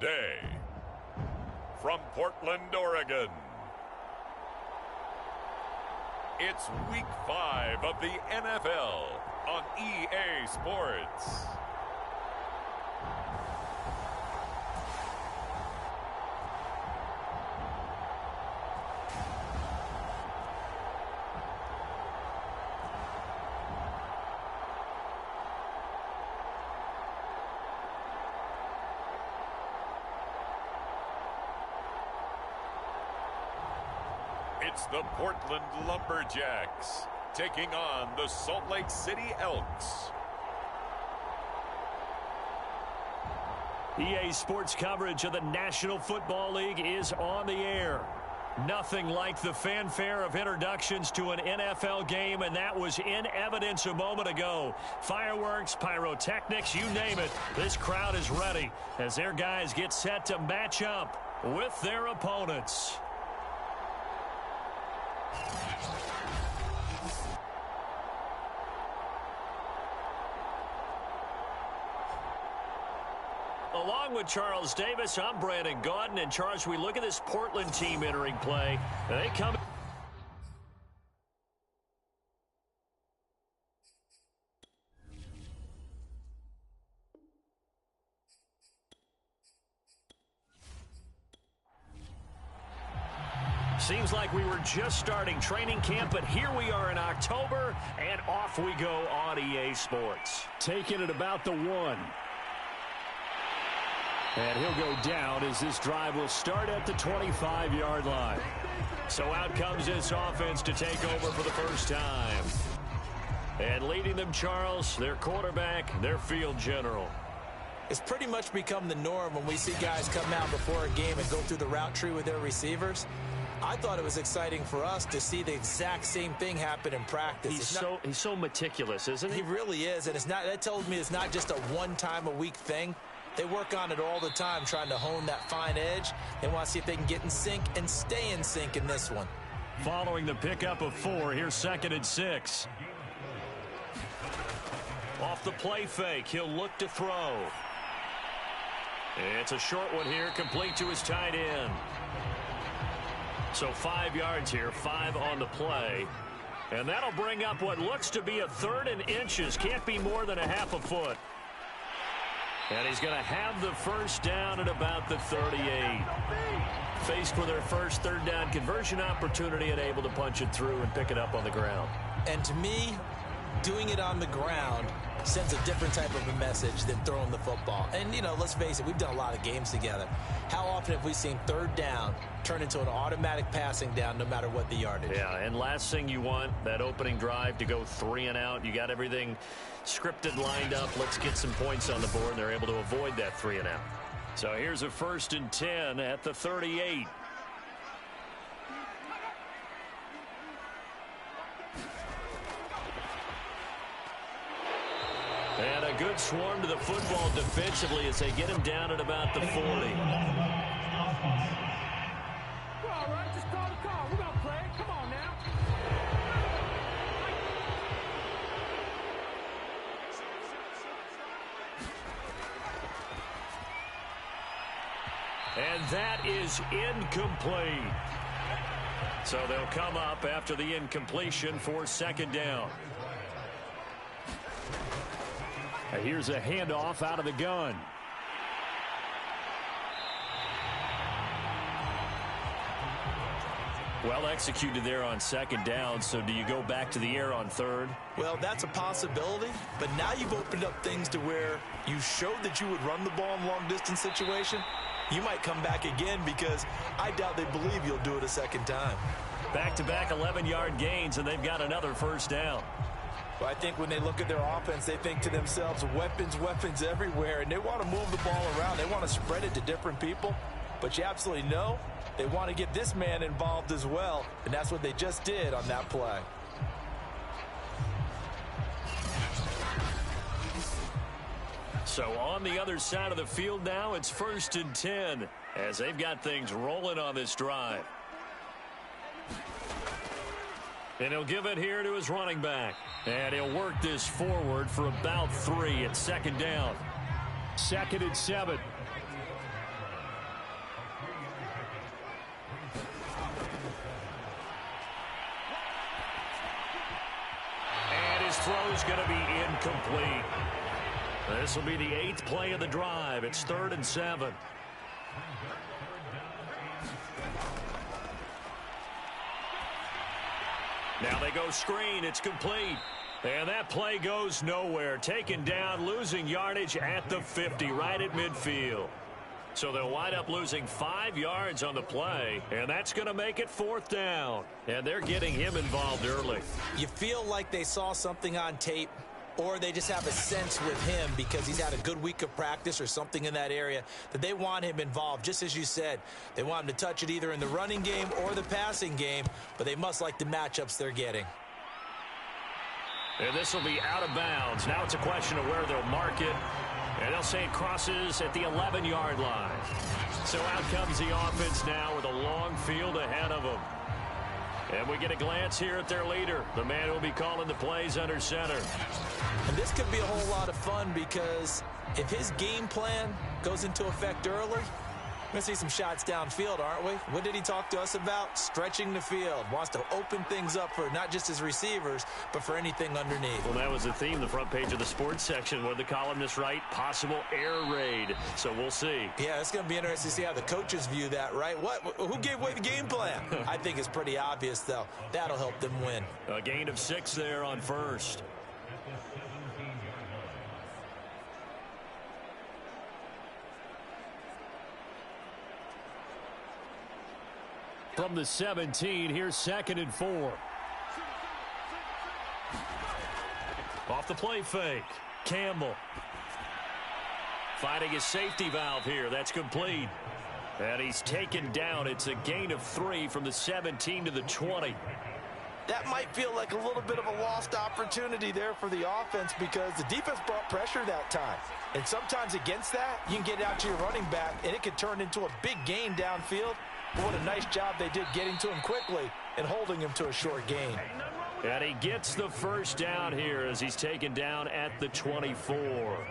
Today, from Portland, Oregon, it's Week 5 of the NFL on EA Sports. It's the Portland Lumberjacks taking on the Salt Lake City Elks. EA Sports coverage of the National Football League is on the air. Nothing like the fanfare of introductions to an NFL game, and that was in evidence a moment ago. Fireworks, pyrotechnics, you name it. This crowd is ready as their guys get set to match up with their opponents. Along with Charles Davis, I'm Brandon Gaudin. And Charles, we look at this Portland team entering play. They come. Seems like we were just starting training camp, but here we are in October, and off we go on EA Sports. Taking it about the 1. And he'll go down as this drive will start at the 25-yard line. So out comes this offense to take over for the first time. And leading them, Charles, their quarterback, their field general. It's pretty much become the norm when we see guys come out before a game and go through the route tree with their receivers. I thought it was exciting for us to see the exact same thing happen in practice. He's so meticulous, isn't he? He really is, and that tells me it's not just a one-time-a-week thing. They work on it all the time, trying to hone that fine edge. They want to see if they can get in sync and stay in sync in this one. Following the pickup of 4, here's 2nd and 6. Off the play fake, he'll look to throw. It's a short one here, complete to his tight end. So 5 yards here, 5 on the play. And that'll bring up what looks to be a 3rd and inches. Can't be more than a half a foot. And he's going to have the first down at about the 38. Faced with their first 3rd down conversion opportunity and able to punch it through and pick it up on the ground. And to me, doing it on the ground sends a different type of a message than throwing the football. And, you know, let's face it, we've done a lot of games together. How often have we seen 3rd down turn into an automatic passing down no matter what the yardage? Yeah, and last thing you want, that opening drive to go 3 and out. You got everything scripted, lined up. Let's get some points on the board, and they're able to avoid that 3 and out. So here's a 1st and 10 at the 38. And a good swarm to the football defensively as they get him down at about the 40. All right, just call the call. We're going to play it. Come on now. And that is incomplete. So they'll come up after the incompletion for 2nd down. Here's a handoff out of the gun. Well executed there on 2nd down, so do you go back to the air on 3rd? Well, that's a possibility, but now you've opened up things to where you showed that you would run the ball in long-distance situation. You might come back again because I doubt they believe you'll do it a 2nd time. Back-to-back 11-yard gains, and they've got another 1st down. Well, I think when they look at their offense, they think to themselves, weapons everywhere, and they want to move the ball around. They want to spread it to different people, but you absolutely know they want to get this man involved as well, and that's what they just did on that play. So on the other side of the field now, it's 1st and 10 as they've got things rolling on this drive. And he'll give it here to his running back. And he'll work this forward for about 3 at 2nd down. 2nd and 7. throw's going to be incomplete. This will be the 8th play of the drive. It's 3rd and 7. Now they go screen. It's complete. And that play goes nowhere. Taken down, losing yardage at the 50, right at midfield. So they'll wind up losing 5 yards on the play, and that's going to make it 4th down. And they're getting him involved early. You feel like they saw something on tape, or they just have a sense with him because he's had a good week of practice or something in that area that they want him involved. Just as you said, they want him to touch it either in the running game or the passing game, but they must like the matchups they're getting. And this will be out of bounds. Now it's a question of where they'll mark it. And they'll say it crosses at the 11-yard line. So out comes the offense now with a long field ahead of them. And we get a glance here at their leader, the man who will be calling the plays under center. And this could be a whole lot of fun because if his game plan goes into effect early, we're going to see some shots downfield, aren't we? What did he talk to us about? Stretching the field. Wants to open things up for not just his receivers, but for anything underneath. Well, that was the theme, the front page of the sports section, where the columnists write possible air raid. So we'll see. Yeah, it's going to be interesting to see how the coaches view that, right? Who gave away the game plan? I think it's pretty obvious, though. That'll help them win. A gain of 6 there on 1st. From the 17, here's 2nd and 4. Off the play fake. Campbell. Finding his safety valve here. That's complete. And he's taken down. It's a gain of 3 from the 17 to the 20. That might feel like a little bit of a lost opportunity there for the offense because the defense brought pressure that time. And sometimes against that, you can get out to your running back, and it can turn into a big gain downfield. But what a nice job they did getting to him quickly and holding him to a short gain. And he gets the 1st down here as he's taken down at the 24.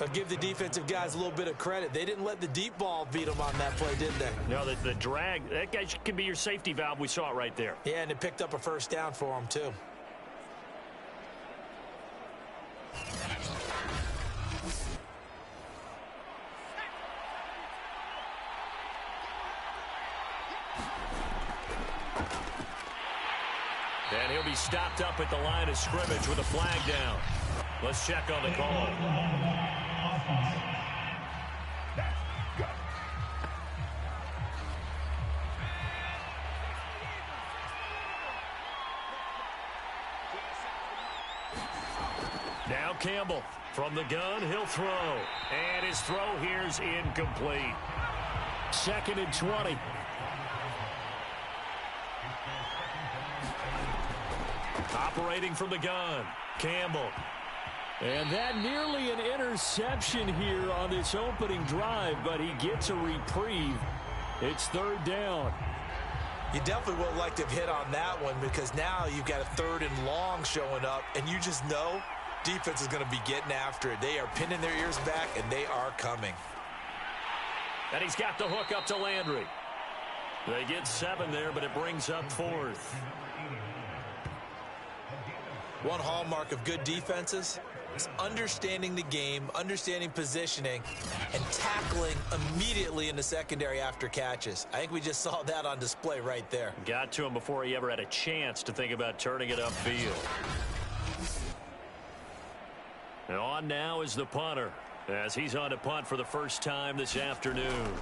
I'll give the defensive guys a little bit of credit. They didn't let the deep ball beat them on that play, did they? No, the drag, that guy can be your safety valve. We saw it right there. Yeah, and it picked up a 1st down for him, too. And he'll be stopped up at the line of scrimmage with a flag down. Let's check on the call. Now Campbell from the gun, he'll throw. And his throw here's incomplete. 2nd and 20. Operating from the gun, Campbell. And that nearly an interception here on this opening drive, but he gets a reprieve. It's 3rd down. You definitely would like to have hit on that one because now you've got a 3rd and long showing up, and you just know defense is going to be getting after it. They are pinning their ears back, and they are coming. And he's got the hook up to Landry. They get 7 there, but it brings up 4th. One hallmark of good defenses is understanding the game, understanding positioning, and tackling immediately in the secondary after catches. I think we just saw that on display right there. Got to him before he ever had a chance to think about turning it upfield. And on now is the punter, as he's on to punt for the 1st time this afternoon.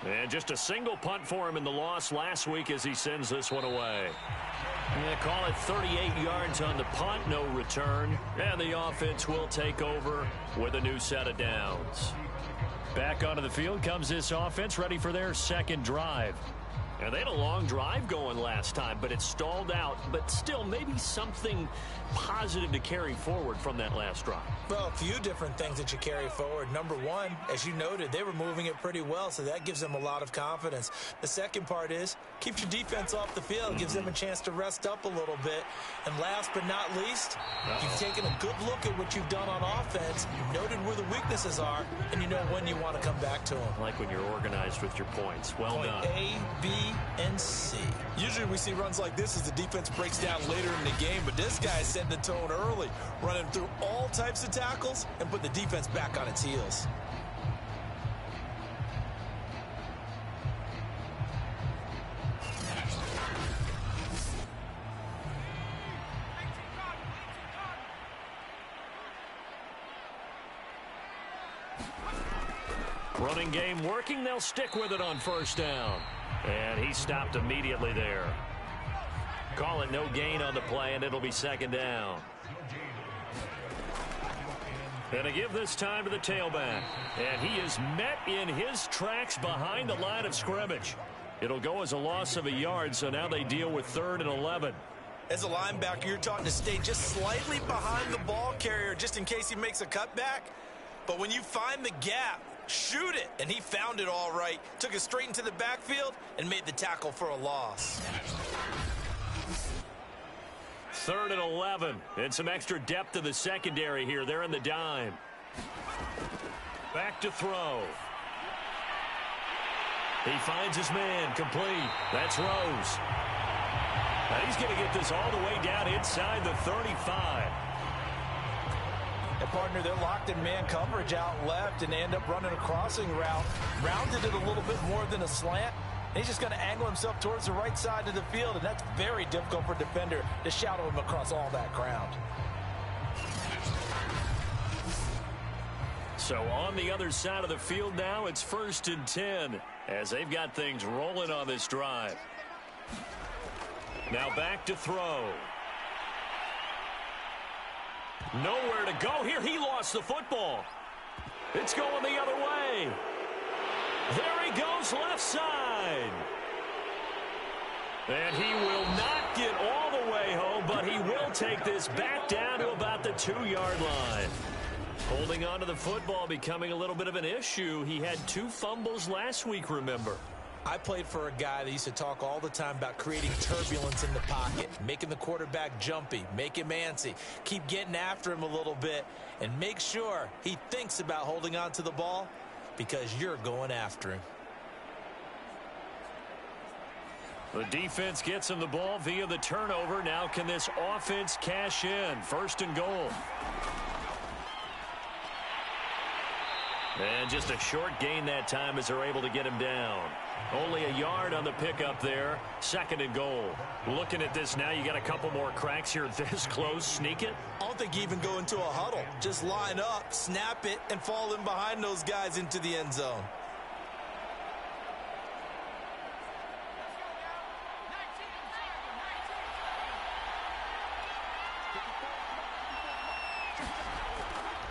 And just a single punt for him in the loss last week as he sends this one away. Yeah, call it 38 yards on the punt, no return. And the offense will take over with a new set of downs. Back onto the field comes this offense, ready for their 2nd drive. And they had a long drive going last time, but it stalled out. But still, maybe something positive to carry forward from that last drive. Well, a few different things that you carry forward. Number one, as you noted, they were moving it pretty well, so that gives them a lot of confidence. The second part is, keeps your defense off the field, gives them a chance to rest up a little bit. And last but not least, you've taken a good look at what you've done on offense, noted where the weaknesses are, and you know when you want to come back to them. Like when you're organized with your points. Well done. Point A, B, and C. Usually we see runs like this as the defense breaks down later in the game, but this guy is setting the tone early, running through all types of tackles and put the defense back on its heels. Running game working. They'll stick with it on first down. And he stopped immediately there. Call it no gain on the play, and it'll be second down. And a give this time to the tailback. And he is met in his tracks behind the line of scrimmage. It'll go as a loss of a yard, so now they deal with 3rd and 11. As a linebacker, you're taught to stay just slightly behind the ball carrier just in case he makes a cutback. But when you find the gap, shoot it. And he found it all right. Took it straight into the backfield and made the tackle for a loss. 3rd and 11. And some extra depth to the secondary here. They're in the dime. Back to throw. He finds his man. Complete. That's Rose. Now he's going to get this all the way down inside the 35. And partner, they're locked in man coverage out left, and they end up running a crossing route. Rounded it a little bit more than a slant. And he's just going to angle himself towards the right side of the field, and that's very difficult for a defender to shadow him across all that ground. So on the other side of the field now, it's 1st and 10 as they've got things rolling on this drive. Now back to throw. Nowhere to go here. He lost the football. It's going the other way. There he goes, left side. And he will not get all the way home, but he will take this back down to about the 2-yard line. Holding on to the football becoming a little bit of an issue. He had 2 fumbles last week, remember. I played for a guy that used to talk all the time about creating turbulence in the pocket, making the quarterback jumpy, make him antsy, keep getting after him a little bit, and make sure he thinks about holding on to the ball because you're going after him. The defense gets him the ball via the turnover. Now can this offense cash in? 1st and goal. And just a short gain that time as they're able to get him down. Only a yard on the pickup there. 2nd and goal. Looking at this now, you got a couple more cracks here this close. Sneak it? I don't think you even go into a huddle. Just line up, snap it, and fall in behind those guys into the end zone.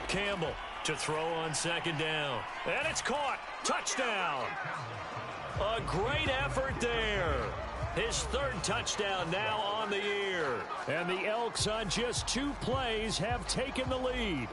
Campbell to throw on 2nd down. And it's caught. Touchdown. A great effort there. His 3rd touchdown now on the year. And the Elks on just 2 plays have taken the lead.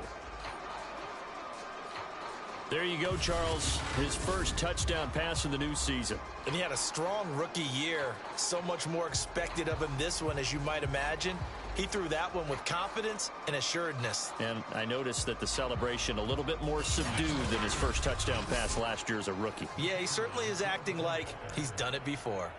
There you go, Charles. His first touchdown pass of the new season. And he had a strong rookie year. So much more expected of him this one, as you might imagine. He threw that one with confidence and assuredness. And I noticed that the celebration a little bit more subdued than his first touchdown pass last year as a rookie. Yeah, he certainly is acting like he's done it before.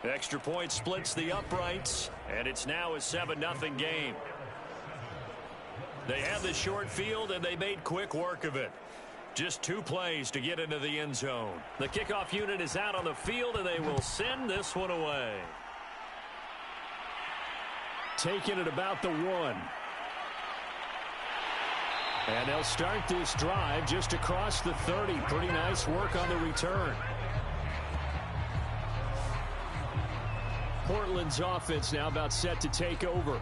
Extra point splits the uprights, and it's now a 7-0 game. They had the short field, and they made quick work of it. Just 2 plays to get into the end zone. The kickoff unit is out on the field, and they will send this one away. Taking it about the 1. And they'll start this drive just across the 30. Pretty nice work on the return. Portland's offense now about set to take over.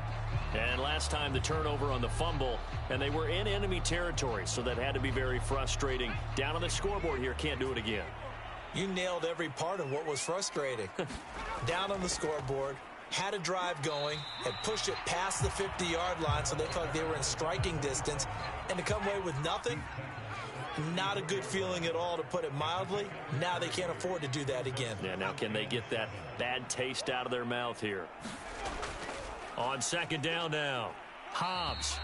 And last time the turnover on the fumble, and they were in enemy territory, so that had to be very frustrating. Down on the scoreboard here, can't do it again. You nailed every part of what was frustrating. Down on the scoreboard, had a drive going, had pushed it past the 50-yard line so they thought they were in striking distance, and to come away with nothing, not a good feeling at all, to put it mildly. Now they can't afford to do that again. Yeah, now can they get that bad taste out of their mouth here? On 2nd down now. Hobbs.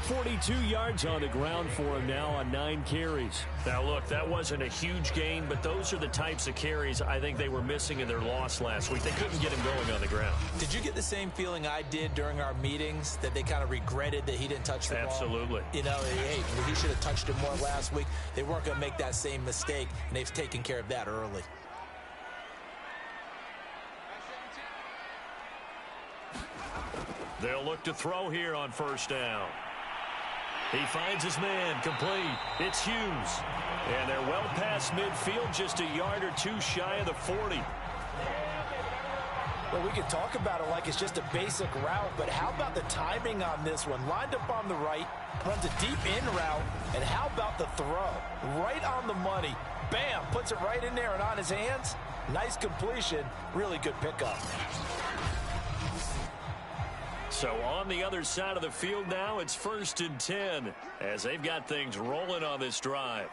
42 yards on the ground for him now on 9 carries. Now, look, that wasn't a huge gain, but those are the types of carries I think they were missing in their loss last week. They couldn't get him going on the ground. Did you get the same feeling I did during our meetings, that they kind of regretted that he didn't touch the ball? Absolutely. You know, hey, he should have touched it more last week. They weren't going to make that same mistake, and they've taken care of that early. They'll look to throw here on first down. He finds his man, complete. It's Hughes. And they're well past midfield, just a yard or two shy of the 40. Well, we could talk about it like it's just a basic route, but how about the timing on this one? Lined up on the right, runs a deep in route, and how about the throw? Right on the money. Bam, puts it right in there and on his hands. Nice completion, really good pickup. So on the other side of the field now, it's 1st and 10 as they've got things rolling on this drive.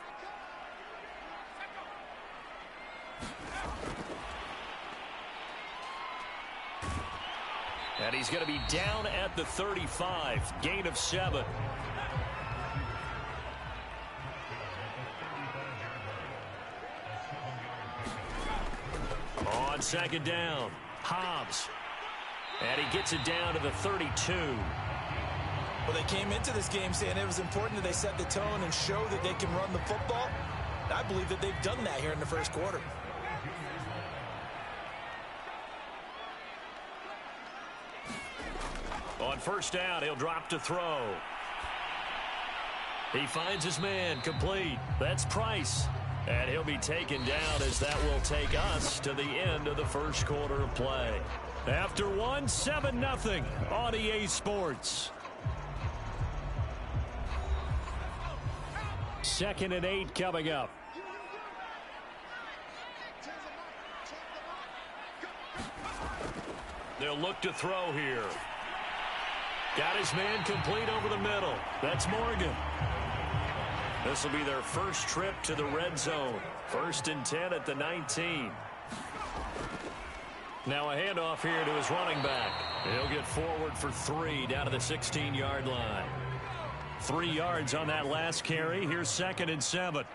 And he's going to be down at the 35, gain of 7. On 2nd down, Hobbs. And he gets it down to the 32. Well, they came into this game saying it was important that they set the tone and show that they can run the football. And I believe that they've done that here in the first quarter. On first down, he'll drop to throw. He finds his man, complete. That's Price. And he'll be taken down as that will take us to the end of the first quarter of play. After 7-0 on EA Sports. 2nd and 8 coming up. They'll look to throw here. Got his man complete over the middle. That's Morgan. This will be their first trip to the red zone. 1st and 10 at the 19. Now a handoff here to his running back. He'll get forward for 3 down to the 16-yard line. 3 yards on that last carry. Here's 2nd and 7.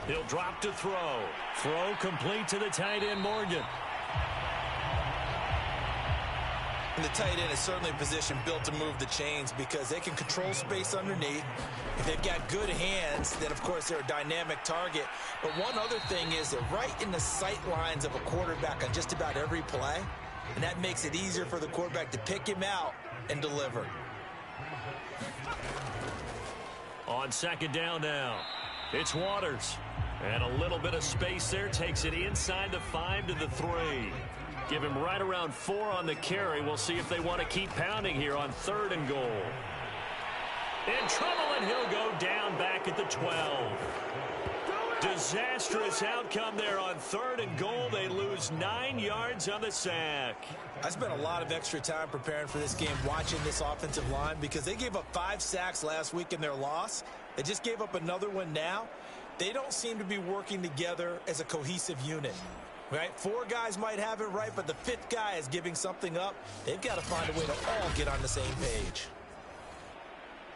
He'll drop to throw. Throw complete to the tight end, Morgan. And the tight end is certainly a position built to move the chains because they can control space underneath. If they've got good hands, then, of course, they're a dynamic target. But one other thing is they're right in the sight lines of a quarterback on just about every play, and that makes it easier for the quarterback to pick him out and deliver. On 2nd down now, it's Waters. And a little bit of space there, takes it inside the 5 to the 3. Give him right around 4 on the carry. We'll see if they want to keep pounding here on 3rd and goal. In trouble, and he'll go down back at the 12. Disastrous outcome there on 3rd and goal. They lose 9 yards on the sack. I spent a lot of extra time preparing for this game, watching this offensive line, because they gave up 5 sacks last week in their loss. They just gave up another one now. They don't seem to be working together as a cohesive unit. Right? 4 guys might have it right, but the 5th guy is giving something up. They've got to find a way to all get on the same page.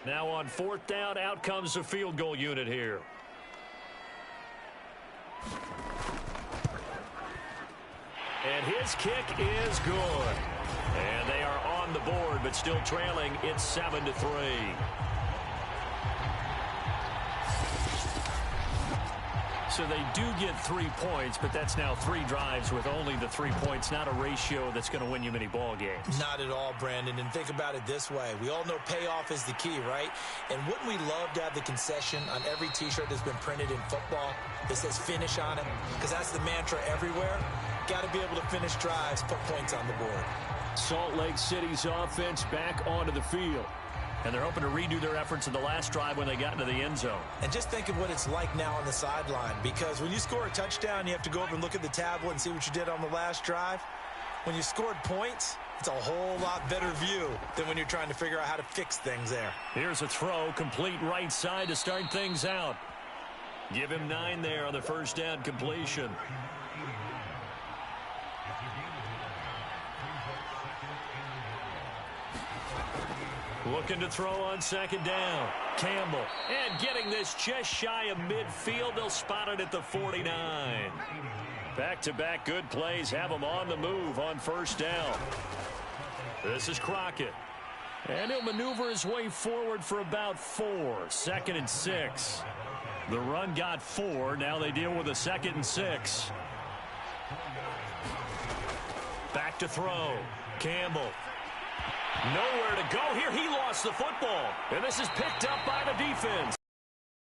Now on 4th down, out comes the field goal unit here. And his kick is good. And they are on the board, but still trailing. It's 7-3. So they do get 3 points, but that's now 3 drives with only the 3 points. Not a ratio that's going to win you many ball games. Not at all, Brandon. And think about it this way. We all know payoff is the key, right? And wouldn't we love to have the concession on every T-shirt that's been printed in football that says finish on it? Because that's the mantra everywhere. Got to be able to finish drives, put points on the board. Salt Lake City's offense back onto the field. And they're hoping to redo their efforts in the last drive when they got into the end zone. And just think of what it's like now on the sideline, because when you score a touchdown, you have to go over and look at the tablet and see what you did on the last drive. When you scored points, it's a whole lot better view than when you're trying to figure out how to fix things there. Here's a throw, complete right side to start things out. Give him 9 there on the first down completion. Looking to throw on second down. Campbell. And getting this just shy of midfield. They'll spot it at the 49. Back-to-back good plays have them on the move on first down. This is Crockett. And he'll maneuver his way forward for about 4. 2nd and 6. The run got 4. Now they deal with a 2nd and 6. Back to throw. Campbell. Nowhere to go here. He lost the football. And this is picked up by the defense.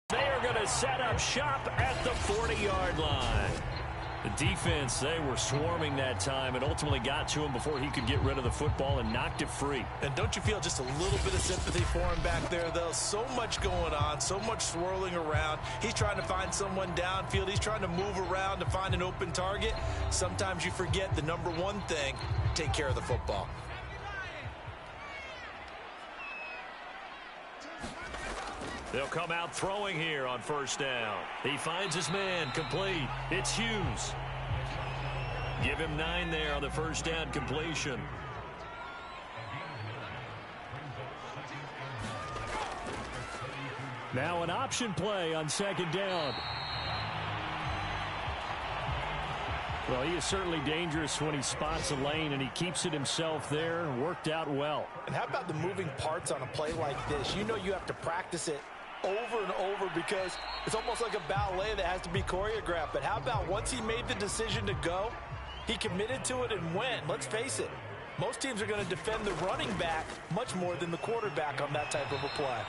They are going to set up shop at the 40-yard line. The defense, they were swarming that time and ultimately got to him before he could get rid of the football and knocked it free. And don't you feel just a little bit of sympathy for him back there, though? So much going on, so much swirling around. He's trying to find someone downfield. He's trying to move around to find an open target. Sometimes you forget the number one thing, take care of the football. They'll come out throwing here on first down. He finds his man, complete. It's Hughes. Give him 9 there on the first down completion. Now an option play on second down. Well, he is certainly dangerous when he spots a lane, and he keeps it himself there. Worked out well. And how about the moving parts on a play like this? You know you have to practice it over and over because it's almost like a ballet that has to be choreographed. But how about once he made the decision to go, he committed to it and went. Let's face it, most teams are going to defend the running back much more than the quarterback on that type of a play.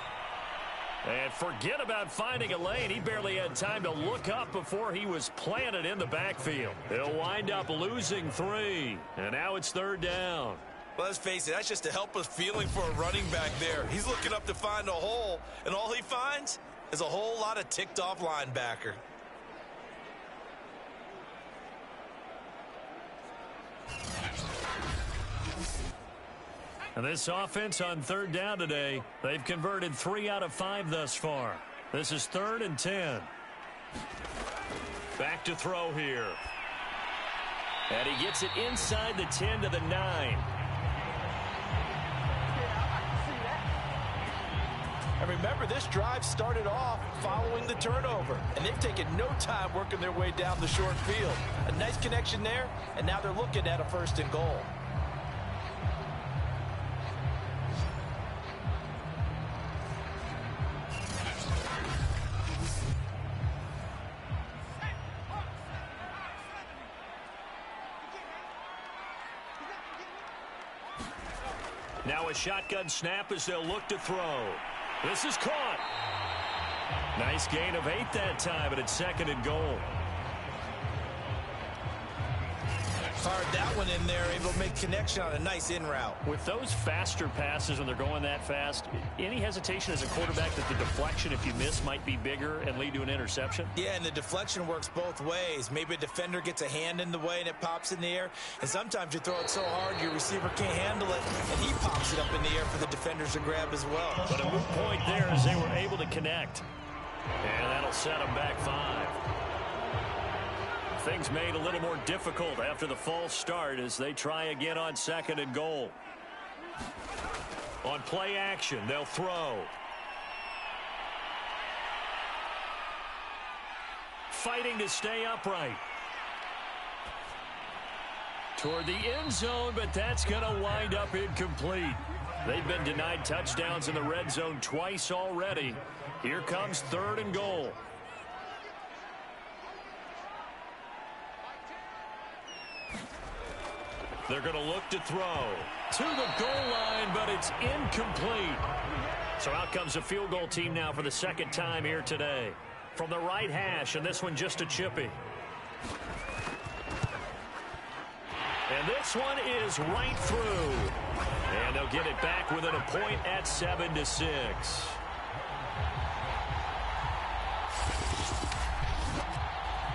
And forget about finding a lane. He barely had time to look up before he was planted in the backfield. He'll wind up losing 3. And now it's third down. Well, let's face it, that's just a helpless feeling for a running back there. He's looking up to find a hole, and all he finds is a whole lot of ticked-off linebacker. And this offense on third down today, they've converted 3 out of 5 thus far. This is 3rd and 10. Back to throw here. And he gets it inside the 10 to the 9. And remember, this drive started off following the turnover, and they've taken no time working their way down the short field. A nice connection there, and now they're looking at a 1st and goal. Now a shotgun snap as they'll look to throw. This is caught. Nice gain of 8 that time, but it's 2nd and goal. Fired that one in there, able to make connection on a nice in route. With those faster passes when they're going that fast, any hesitation as a quarterback that the deflection, if you miss, might be bigger and lead to an interception? Yeah, and the deflection works both ways. Maybe a defender gets a hand in the way and it pops in the air, and sometimes you throw it so hard your receiver can't handle it, and he pops it up in the air for the defenders to grab as well. But a moot point there as they were able to connect. And that'll set them back 5. Things made a little more difficult after the false start as they try again on 2nd and goal. On play action, they'll throw. Fighting to stay upright. Toward the end zone, but that's going to wind up incomplete. They've been denied touchdowns in the red zone twice already. Here comes 3rd and goal. They're going to look to throw to the goal line, but it's incomplete. So out comes the field goal team now for the 2nd time here today. From the right hash, and this one just a chippy. And this one is right through. And they'll get it back within a point at 7-6.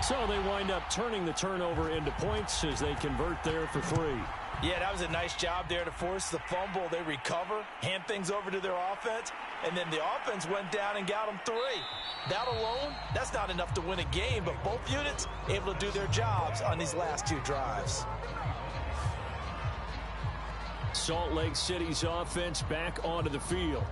So they wind up turning the turnover into points as they convert there for 3. Yeah, that was a nice job there to force the fumble. They recover, hand things over to their offense, and then the offense went down and got them 3. That alone, that's not enough to win a game, but both units able to do their jobs on these last 2 drives. Salt Lake City's offense back onto the field.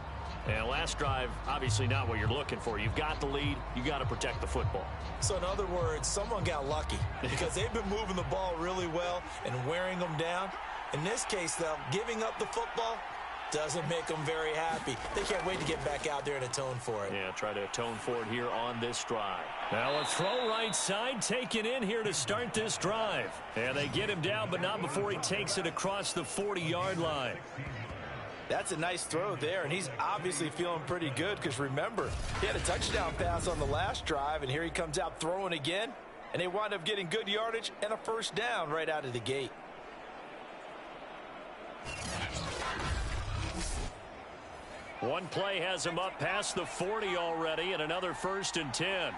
And last drive, obviously not what you're looking for. You've got the lead. You got to protect the football. So in other words, someone got lucky because they've been moving the ball really well and wearing them down. In this case, though, giving up the football doesn't make them very happy. They can't wait to get back out there and atone for it. Yeah, try to atone for it here on this drive. Now a throw right side taken in here to start this drive. And they get him down, but not before he takes it across the 40-yard line. That's a nice throw there, and he's obviously feeling pretty good because, remember, he had a touchdown pass on the last drive, and here he comes out throwing again, and they wind up getting good yardage and a first down right out of the gate. One play has him up past the 40 already, and another 1st and 10.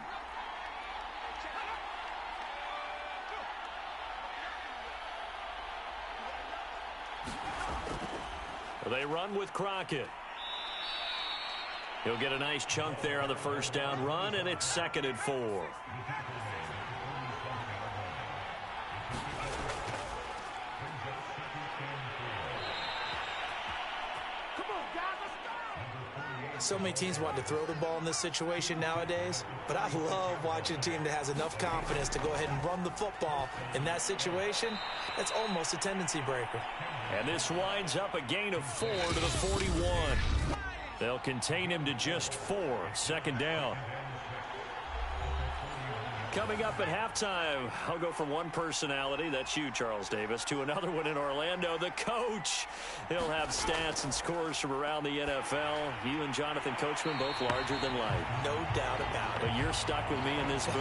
They run with Crockett. He'll get a nice chunk there on the first down run, and it's 2nd and 4. So many teams want to throw the ball in this situation nowadays, but I love watching a team that has enough confidence to go ahead and run the football in that situation. That's almost a tendency breaker. And this winds up a gain of 4 to the 41. They'll contain him to just 4. 2nd down. Coming up at halftime, I'll go from one personality, that's you, Charles Davis, to another one in Orlando, the coach. He'll have stats and scores from around the NFL. You and Jonathan Coachman both larger than life. No doubt about it. But you're stuck with me in this booth,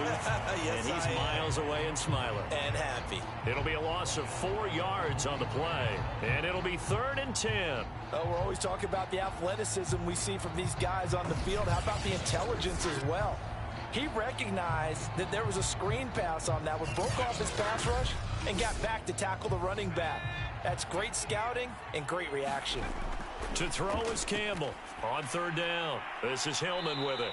yes, and he's miles away and smiling. And happy. It'll be a loss of 4 yards on the play, and it'll be 3rd and 10. Oh, we're always talking about the athleticism we see from these guys on the field. How about the intelligence as well? He recognized that there was a screen pass on that one, broke off his pass rush, and got back to tackle the running back. That's great scouting and great reaction. To throw is Campbell on 3rd down. This is Hillman with it.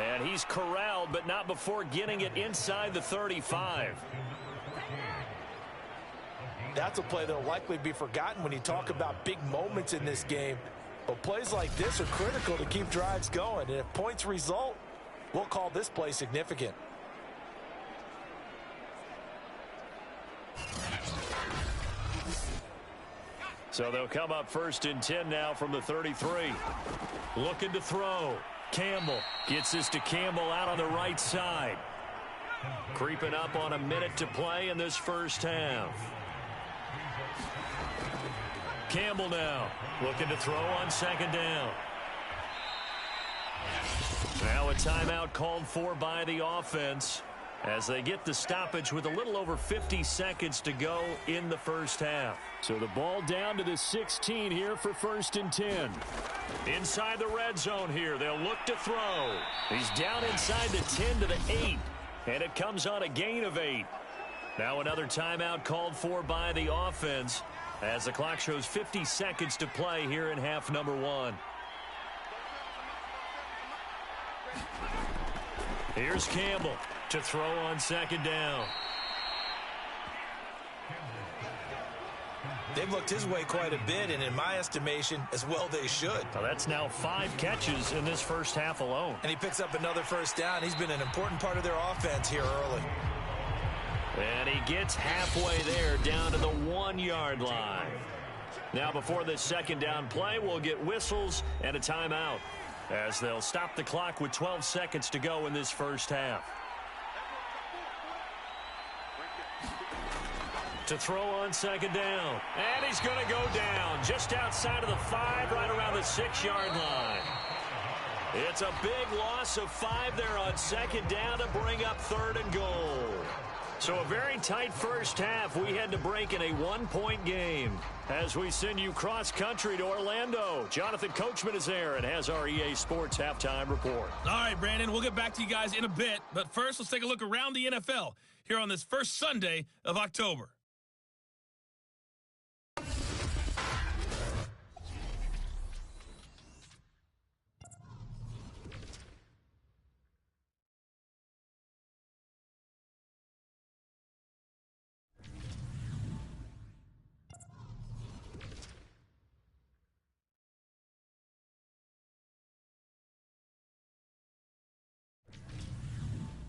And he's corralled, but not before getting it inside the 35. That's a play that will likely be forgotten when you talk about big moments in this game. But plays like this are critical to keep drives going. And if points result, we'll call this play significant. So they'll come up 1st and 10 now from the 33. Looking to throw. Campbell gets this to Campbell out on the right side. Creeping up on a minute to play in this first half. Campbell now looking to throw on 2nd down. Now a timeout called for by the offense as they get the stoppage with a little over 50 seconds to go in the first half. So the ball down to the 16 here for 1st and 10. Inside the red zone here, they'll look to throw. He's down inside the 10 to the 8, and it comes on a gain of 8. Now another timeout called for by the offense as the clock shows 50 seconds to play here in half number 1. Here's Campbell to throw on 2nd down. They've looked his way quite a bit, and in my estimation, as well they should. Well, that's now 5 catches in this first half alone. And he picks up another first down. He's been an important part of their offense here early. And he gets halfway there down to the 1-yard line. Now before this 2nd down play, we'll get whistles and a timeout as they'll stop the clock with 12 seconds to go in this first half. To throw on 2nd down. And he's going to go down just outside of the 5, right around the 6-yard line. It's a big loss of 5 there on 2nd down to bring up 3rd and goal. So a very tight first half. We had to break in a 1-point game. As we send you cross-country to Orlando, Jonathan Coachman is there and has our EA Sports halftime report. All right, Brandon, we'll get back to you guys in a bit. But first, let's take a look around the NFL here on this first Sunday of October.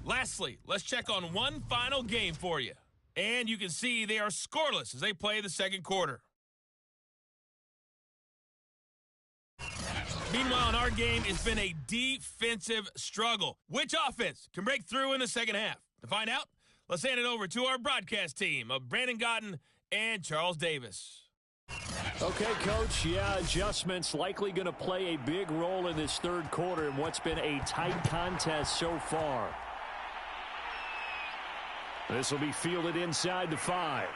Lastly, let's check on one final game for you. And you can see they are scoreless as they play the second quarter. Meanwhile, in our game, it's been a defensive struggle. Which offense can break through in the second half? To find out, let's hand it over to our broadcast team of Brandon Gotten and Charles Davis. Okay, Coach, adjustments likely going to play a big role in this third quarter in what's been a tight contest so far. This will be fielded inside the 5.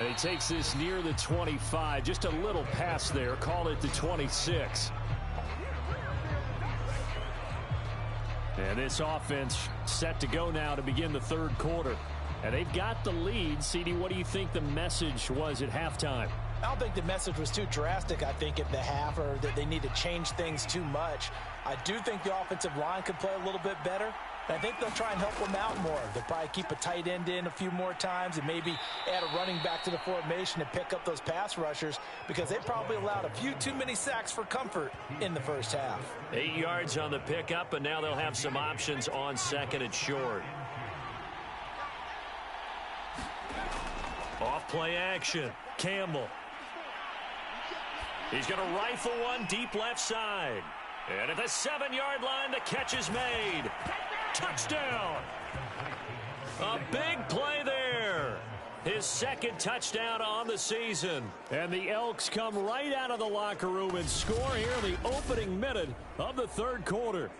And he takes this near the 25. Just a little pass there. Call it the 26. And this offense set to go now to begin the third quarter. And they've got the lead. CD, what do you think the message was at halftime? I don't think the message was too drastic, I think, at the half, or that they need to change things too much. I do think the offensive line could play a little bit better. I think they'll try and help them out more. They'll probably keep a tight end in a few more times and maybe add a running back to the formation and pick up those pass rushers because they probably allowed a few too many sacks for comfort in the first half. 8 yards on the pickup, and now they'll have some options on second and short. Off play action. Campbell. He's going to rifle one deep left side. And at the 7-yard line, the catch is made. Touchdown. A big play there. His second touchdown on the season. And the Elks come right out of the locker room and score here in the opening minute of the third quarter.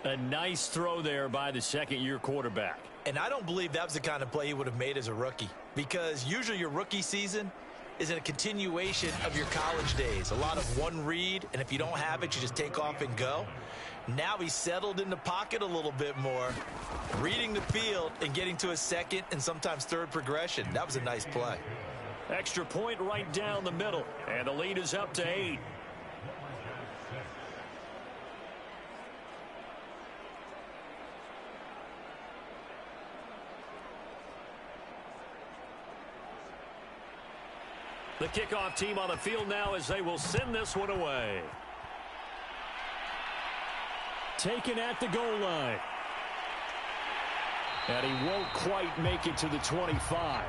A nice throw there by the second-year quarterback. And I don't believe that was the kind of play he would have made as a rookie, because usually your rookie season is in a continuation of your college days. A lot of one read, and if you don't have it, you just take off and go. Now he's settled in the pocket a little bit more, reading the field and getting to a second and sometimes third progression. That was a nice play. Extra point right down the middle, and the lead is up to 8. The kickoff team on the field now as they will send this one away. Taken at the goal line. And he won't quite make it to the 25.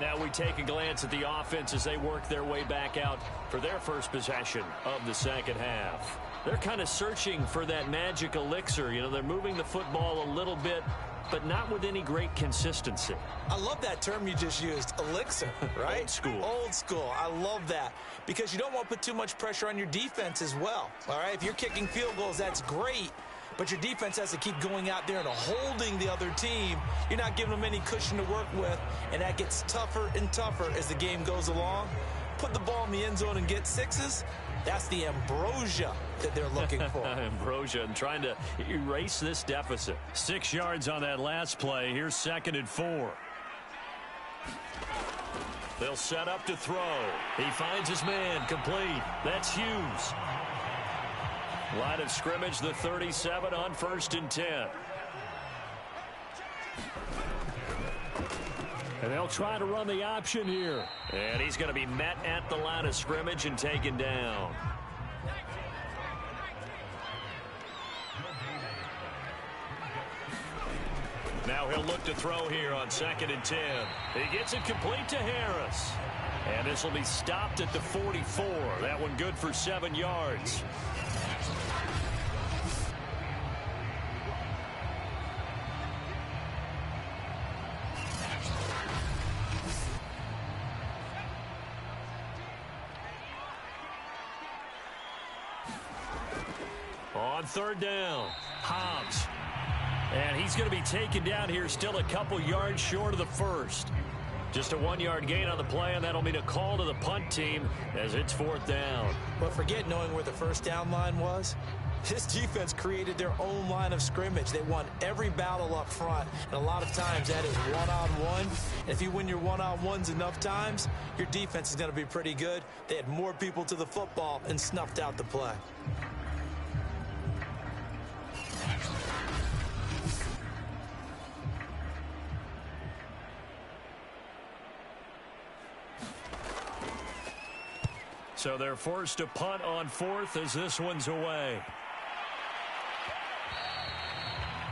Now we take a glance at the offense as they work their way back out for their first possession of the second half. They're kind of searching for that magic elixir. You know, they're moving the football a little bit, but not with any great consistency. I love that term you just used, elixir, right? Old school. Old school. I love that because you don't want to put too much pressure on your defense as well, all right? If you're kicking field goals, that's great, but your defense has to keep going out there and holding the other team. You're not giving them any cushion to work with, and that gets tougher and tougher as the game goes along. Put the ball in the end zone and get sixes. That's the ambrosia that they're looking for. Ambrosia and trying to erase this deficit. 6 yards on that last play. Here's 2nd and 4. They'll set up to throw. He finds his man complete. That's Hughes. Line of scrimmage, the 37 on 1st and 10. And they'll try to run the option here. And he's going to be met at the line of scrimmage and taken down. Now he'll look to throw here on 2nd and 10. He gets it complete to Harris. And this will be stopped at the 44. That one good for 7 yards. On 3rd down, Hobbs. And he's going to be taken down here still a couple yards short of the first. Just a 1-yard gain on the play, and that'll mean a call to the punt team as it's 4th down. But forget knowing where the first down line was. This defense created their own line of scrimmage. They won every battle up front, and a lot of times that is one-on-one. And if you win your one-on-ones enough times, your defense is going to be pretty good. They had more people to the football and snuffed out the play. So they're forced to punt on fourth as this one's away.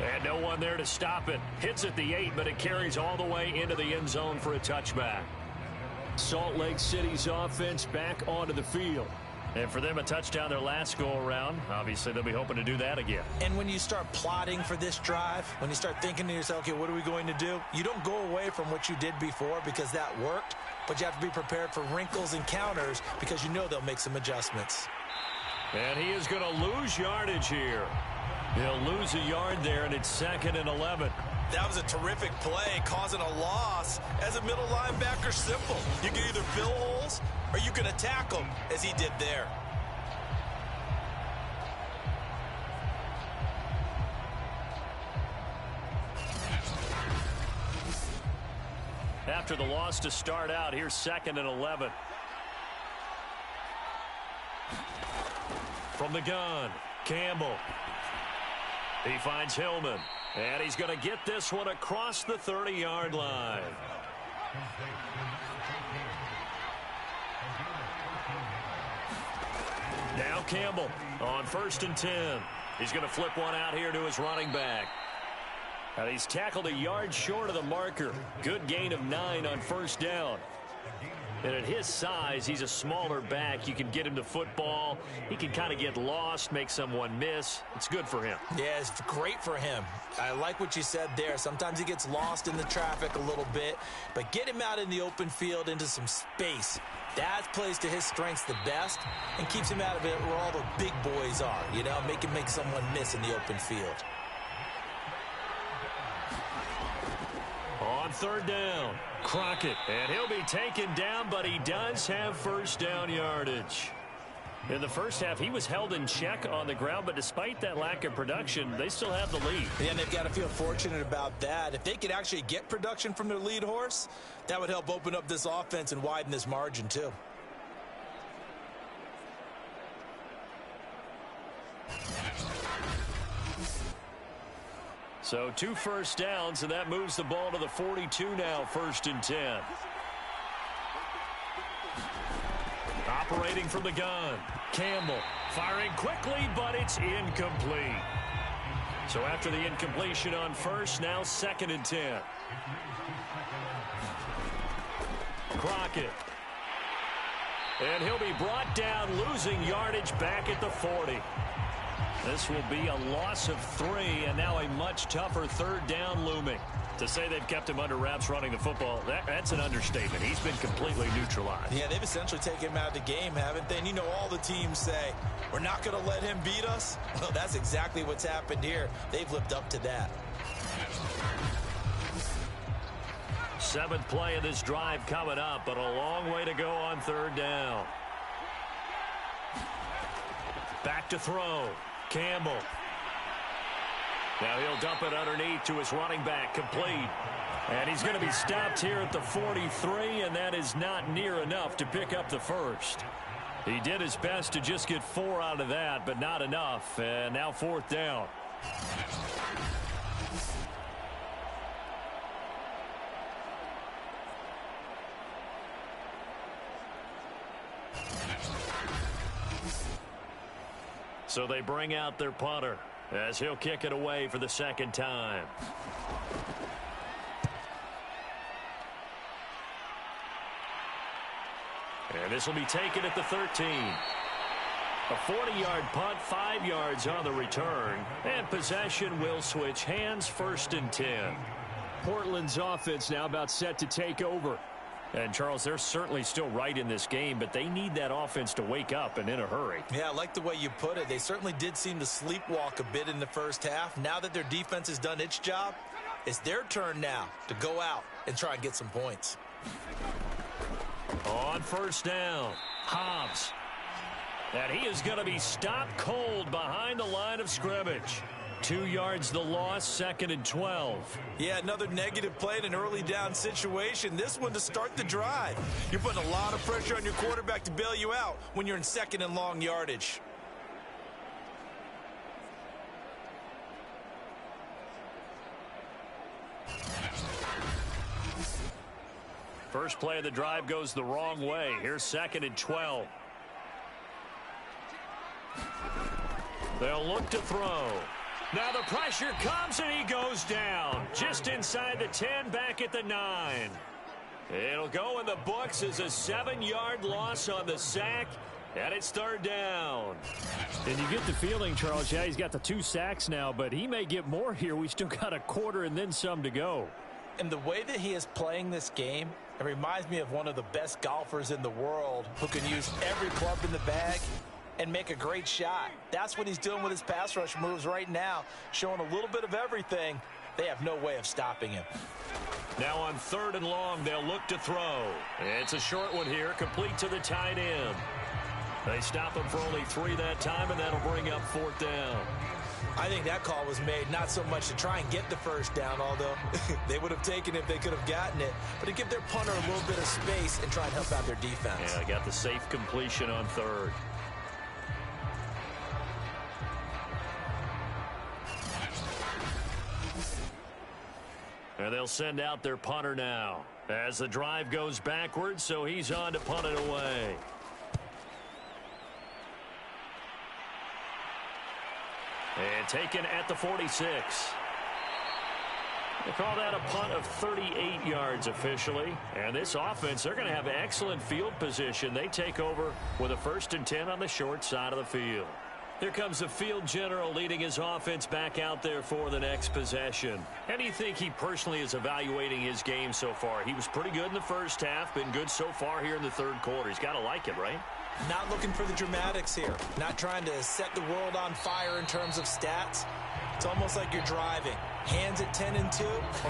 And no one there to stop it. Hits at the 8, but it carries all the way into the end zone for a touchback. Salt Lake City's offense back onto the field. And for them, a touchdown their last go-around. Obviously, they'll be hoping to do that again. And when you start plotting for this drive, when you start thinking to yourself, okay, what are we going to do? You don't go away from what you did before because that worked, but you have to be prepared for wrinkles and counters because you know they'll make some adjustments. And he is going to lose yardage here. He'll lose a yard there, and it's 2nd and 11. That was a terrific play, causing a loss. As a middle linebacker, simple. You can either fill holes or you can attack them, as he did there. After the loss to start out, here's 2nd and 11. From the gun, Campbell. He finds Hillman, and he's going to get this one across the 30-yard line. Now Campbell on 1st and 10. He's going to flip one out here to his running back. And he's tackled a yard short of the marker. Good gain of 9 on 1st down. And at his size, he's a smaller back. You can get him to football. He can kind of get lost, make someone miss. It's good for him. Yeah, it's great for him. I like what you said there. Sometimes he gets lost in the traffic a little bit, but get him out in the open field into some space. That plays to his strengths the best and keeps him out of it where all the big boys are, you know, make him make someone miss in the open field. On 3rd down, Crockett, and he'll be taken down, but he does have 1st down yardage. In the first half, he was held in check on the ground, but despite that lack of production, they still have the lead. Yeah, and they've got to feel fortunate about that. If they could actually get production from their lead horse, that would help open up this offense and widen this margin too. So 2 1st downs, and that moves the ball to the 42 now, 1st and 10. Operating from the gun, Campbell firing quickly, but it's incomplete. So after the incompletion on 1st, now 2nd and 10. Crockett. And he'll be brought down, losing yardage back at the 40. This will be a loss of 3, and now a much tougher 3rd down looming. To say they've kept him under wraps running the football, that's an understatement. He's been completely neutralized. Yeah, they've essentially taken him out of the game, haven't they? And you know all the teams say, we're not going to let him beat us. Well, that's exactly what's happened here. They've lived up to that. 7th play of this drive coming up, but a long way to go on 3rd down. Back to throw. Campbell. Now he'll dump it underneath to his running back, complete. And he's going to be stopped here at the 43, and that is not near enough to pick up the 1st. He did his best to just get 4 out of that, but not enough. And now 4th down. So they bring out their punter as he'll kick it away for the 2nd time. And this will be taken at the 13. A 40-yard punt, 5 yards on the return. And possession will switch hands, 1st and 10. Portland's offense now about set to take over. And, Charles, they're certainly still right in this game, but they need that offense to wake up and in a hurry. Yeah, I like the way you put it. They certainly did seem to sleepwalk a bit in the first half. Now that their defense has done its job, it's their turn now to go out and try and get some points. On 1st down, Hobbs. And he is going to be stopped cold behind the line of scrimmage. 2 yards the loss, 2nd and 12. Yeah, another negative play in an early down situation. This one to start the drive. You're putting a lot of pressure on your quarterback to bail you out when you're in 2nd and long yardage. First play of the drive goes the wrong way. Here's 2nd and 12. They'll look to throw. Now the pressure comes and he goes down. Just inside the 10, back at the 9. It'll go in the books as a 7-yard loss on the sack. And it's third down. And you get the feeling, Charles, yeah, he's got the 2 sacks now, but he may get more here. We still got a quarter and then some to go. And the way that he is playing this game, it reminds me of one of the best golfers in the world who can use every club in the bag and make a great shot. That's what he's doing with his pass rush moves right now, showing a little bit of everything. They have no way of stopping him. Now on 3rd and long, they'll look to throw. It's a short one here, complete to the tight end. They stop him for only 3 that time, and that'll bring up 4th down. I think that call was made not so much to try and get the first down, although they would have taken it if they could have gotten it, but to give their punter a little bit of space and try and help out their defense. Yeah, got the safe completion on 3rd. And they'll send out their punter now as the drive goes backwards, so he's on to punt it away. And taken at the 46. They call that a punt of 38 yards officially. And this offense, they're going to have excellent field position. They take over with a 1st and 10 on the short side of the field. Here comes the field general leading his offense back out there for the next possession. How do you think he personally is evaluating his game so far? He was pretty good in the first half, been good so far here in the 3rd quarter. He's got to like it, right? Not looking for the dramatics here. Not trying to set the world on fire in terms of stats. It's almost like you're driving. Hands at 10 and 2,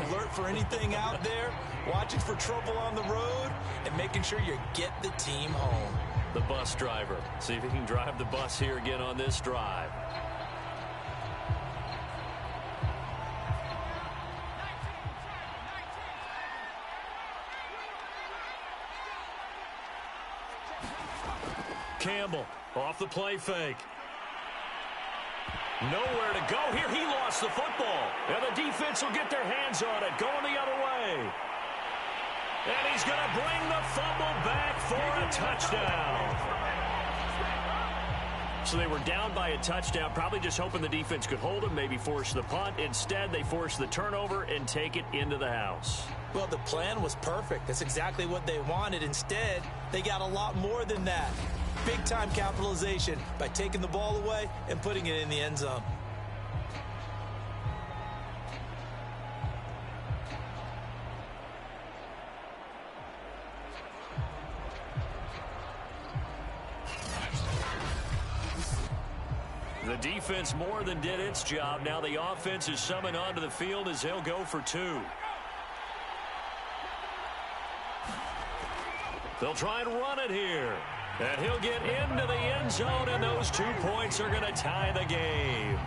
alert for anything out there, watching for trouble on the road, and making sure you get the team home. The bus driver. See if he can drive the bus here again on this drive. Campbell off the play fake. Nowhere to go here. He lost the football. And the defense will get their hands on it. Going the other way. And he's going to bring the fumble back for a touchdown. So they were down by a touchdown, probably just hoping the defense could hold him, maybe force the punt. Instead, they force the turnover and take it into the house. Well, the plan was perfect. That's exactly what they wanted. Instead, they got a lot more than that. Big-time capitalization by taking the ball away and putting it in the end zone. The defense more than did its job. Now the offense is summoned onto the field as they'll go for 2. They'll try and run it here. And he'll get into the end zone, and those 2 points are going to tie the game.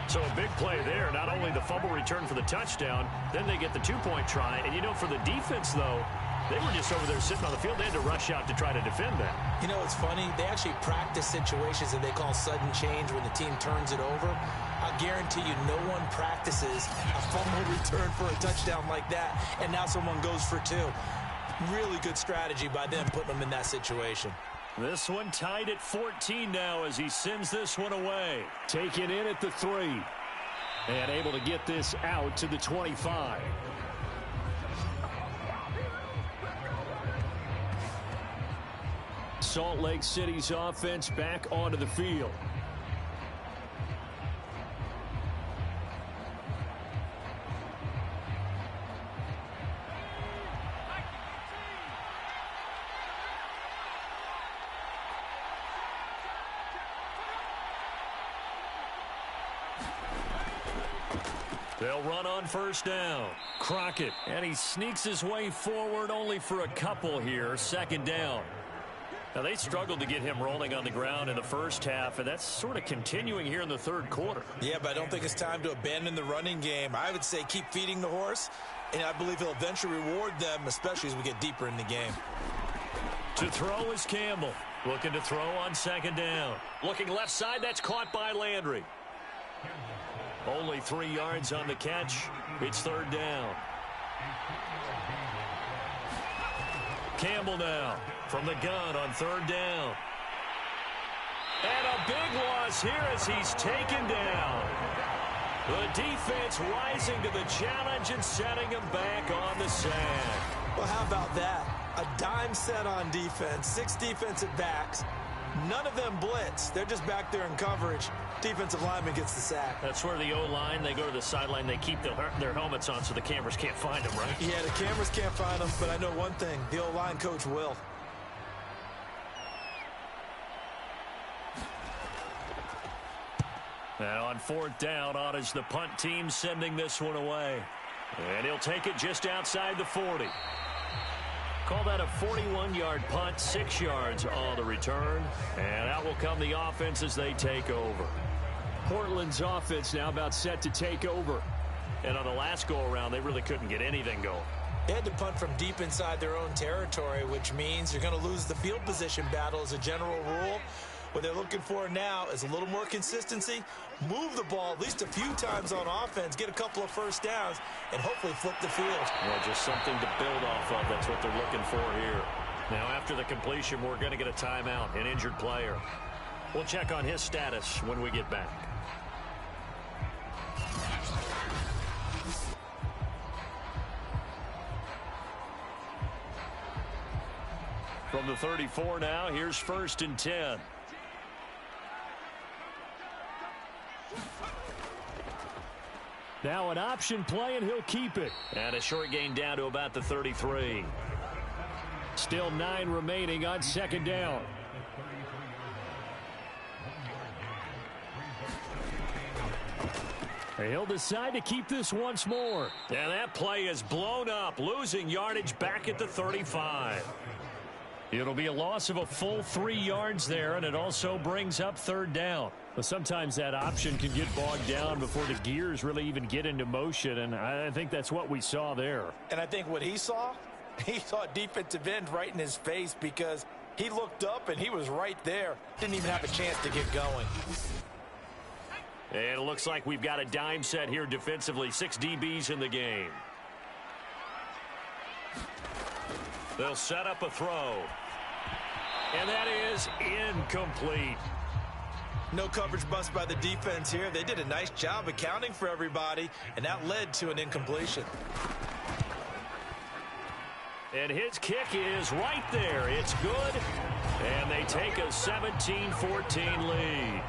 So a big play there. Not only the fumble return for the touchdown, then they get the 2-point try. And, you know, for the defense, though, they were just over there sitting on the field. They had to rush out to try to defend that. You know, it's funny. They actually practice situations that they call sudden change when the team turns it over. I'll guarantee you no one practices a fumble return for a touchdown like that, and now someone goes for 2. Really good strategy by them putting them in that situation. This one tied at 14 now as he sends this one away. Taken in at the 3. And able to get this out to the 25. Salt Lake City's offense back onto the field. They'll run on 1st down. Crockett, and he sneaks his way forward only for a couple here. 2nd down. Now, they struggled to get him rolling on the ground in the first half, and that's sort of continuing here in the 3rd quarter. Yeah, but I don't think it's time to abandon the running game. I would say keep feeding the horse, and I believe he'll eventually reward them, especially as we get deeper in the game. To throw is Campbell. Looking to throw on 2nd down. Looking left side, that's caught by Landry. Only 3 yards on the catch. It's 3rd down. Campbell now from the gun on 3rd down. And a big loss here as he's taken down. The defense rising to the challenge and setting him back on the sand. Well, how about that? A dime set on defense, 6 defensive backs. None of them blitz. They're just back there in coverage. Defensive lineman gets the sack. That's where the O-line, they go to the sideline, they keep their helmets on so the cameras can't find them, right? Yeah, the cameras can't find them, but I know one thing. The O-line coach will. Now on 4th down, on is the punt team sending this one away. And he'll take it just outside the 40. Call that a 41-yard punt, 6 yards on the return. And out will come the offense as they take over. Portland's offense now about set to take over. And on the last go-around, they really couldn't get anything going. They had to punt from deep inside their own territory, which means you're going to lose the field position battle as a general rule. What they're looking for now is a little more consistency, move the ball at least a few times on offense, get a couple of first downs, and hopefully flip the field. Well, just something to build off of. That's what they're looking for here. Now, after the completion, we're going to get a timeout, an injured player. We'll check on his status when we get back. From the 34 now, here's 1st and 10. Now an option play, and he'll keep it. And a short gain down to about the 33. Still 9 remaining on 2nd down. He'll decide to keep this once more. And that play is blown up, losing yardage back at the 35. It'll be a loss of a full 3 yards there, and it also brings up 3rd down. But sometimes that option can get bogged down before the gears really even get into motion, and I think that's what we saw there. And I think what he saw defensive end right in his face, because he looked up and he was right there. Didn't even have a chance to get going. And it looks like we've got a dime set here defensively. 6 DBs in the game. They'll set up a throw. And that is incomplete. No coverage bust by the defense here. They did a nice job accounting for everybody, and that led to an incompletion. And his kick is right there. It's good. And they take a 17-14 lead.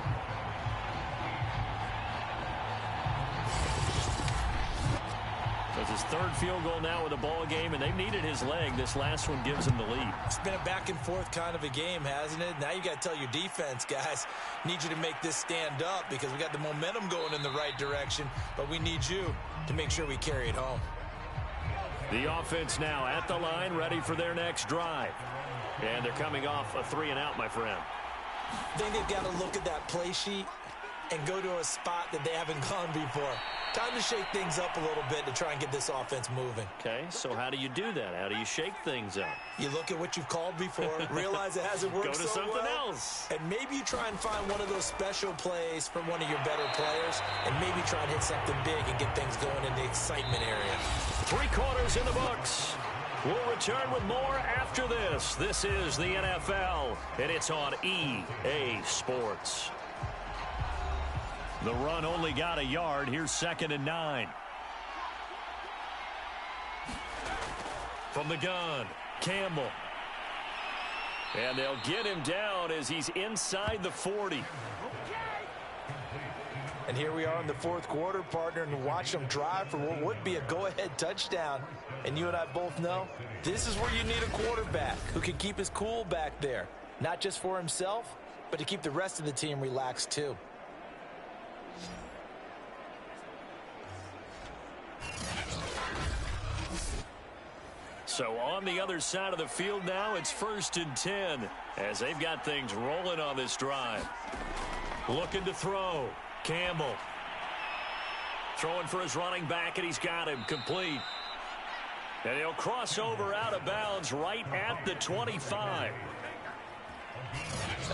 That's his 3rd field goal now with the ball game, and they've needed his leg. This last one gives him the lead. It's been a back-and-forth kind of a game, hasn't it? Now you got to tell your defense, guys, need you to make this stand up because we got the momentum going in the right direction, but we need you to make sure we carry it home. The offense now at the line, ready for their next drive. And they're coming off a 3-and-out, my friend. I think they've got to look at that play sheet and go to a spot that they haven't gone before. Time to shake things up a little bit to try and get this offense moving. Okay, so how do you do that? How do you shake things up? You look at what you've called before, realize it hasn't worked Go to so something well, else. and maybe you try and find one of those special plays from one of your better players, and maybe try and hit something big and get things going in the excitement area. 3 quarters in the books. We'll return with more after this. This is the NFL, and it's on EA Sports. The run only got a yard. Here's 2nd and 9. From the gun, Campbell. And they'll get him down as he's inside the 40. And here we are in the 4th quarter, partner, and watch them drive for what would be a go-ahead touchdown. And you and I both know this is where you need a quarterback who can keep his cool back there, not just for himself, but to keep the rest of the team relaxed too. So on the other side of the field now, it's 1st and 10 as they've got things rolling on this drive. Looking to throw. Campbell. Throwing for his running back, and he's got him complete. And he'll cross over out of bounds right at the 25.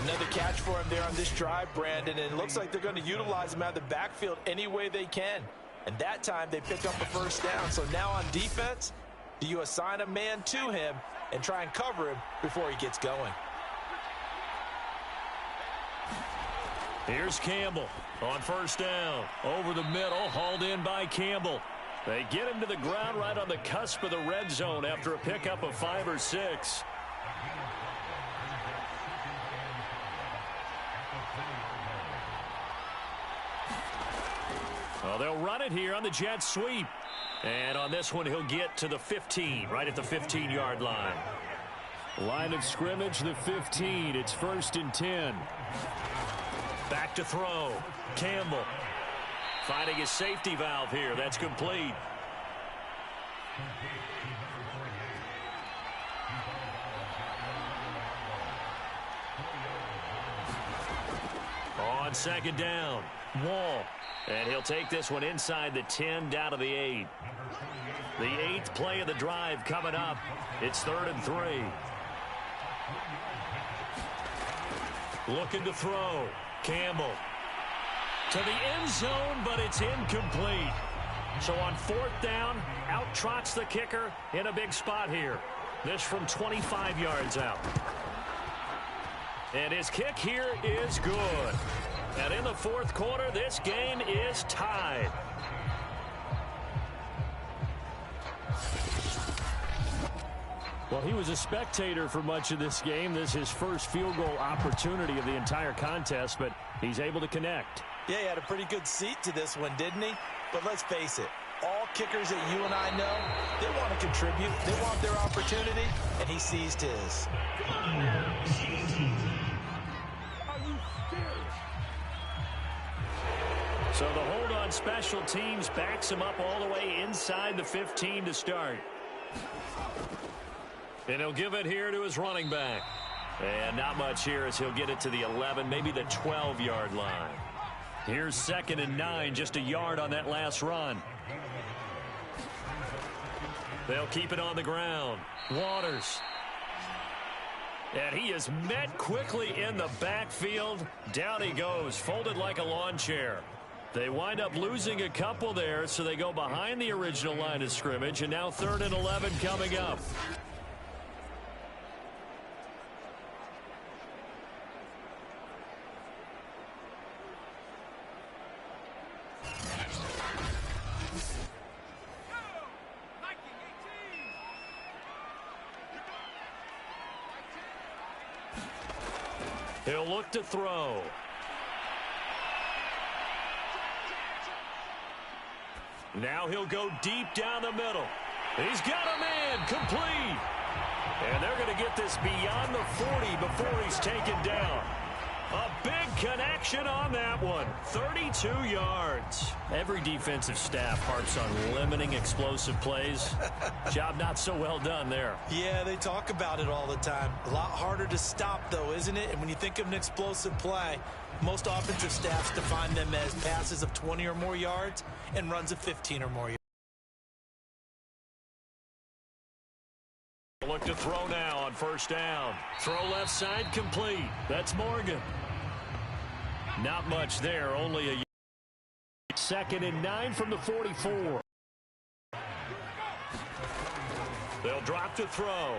Another catch for him there on this drive, Brandon, and it looks like they're going to utilize him out of the backfield any way they can. And that time they pick up a 1st down. So now on defense, do you assign a man to him and try and cover him before he gets going? Here's Campbell on first down. Over the middle, hauled in by Campbell. They get him to the ground right on the cusp of the red zone after a pickup of 5 or 6. Well, they'll run it here on the jet sweep. And on this one, he'll get to the 15, right at the 15-yard line. Line of scrimmage, the 15. It's 1st and 10. Back to throw. Campbell finding his safety valve here. That's complete. On second down, Wall. And he'll take this one inside the 10 down to the 8. The 8th play of the drive coming up. It's 3rd and 3. Looking to throw. Campbell to the end zone, but it's incomplete. So on 4th down, out trots the kicker in a big spot here. This from 25 yards out. And his kick here is good. And in the 4th quarter, this game is tied. Well, he was a spectator for much of this game. This is his first field goal opportunity of the entire contest, but he's able to connect. Yeah, he had a pretty good seat to this one, didn't he? But let's face it, all kickers that you and I know, they want to contribute. They want their opportunity, and he seized his. So the hold on special teams backs him up all the way inside the 15 to start. And he'll give it here to his running back. And not much here as he'll get it to the 11, maybe the 12-yard line. Here's 2nd and 9, just a yard on that last run. They'll keep it on the ground. Waters. And he is met quickly in the backfield. Down he goes, folded like a lawn chair. They wind up losing a couple there, so they go behind the original line of scrimmage, and now 3rd and 11 coming up. He'll look to throw. Now he'll go deep down the middle. He's got a man, complete. And they're going to get this beyond the 40 before he's taken down. A big connection on that one. 32 yards. Every defensive staff harps on limiting explosive plays. Job not so well done there. Yeah, they talk about it all the time. A lot harder to stop, though, isn't it? And when you think of an explosive play, most offensive staffs define them as passes of 20 or more yards and runs of 15 or more yards. Look to throw now on 1st down. Throw left side complete. That's Morgan. Not much there, only a 2nd and 9 from the 44. They'll drop to throw.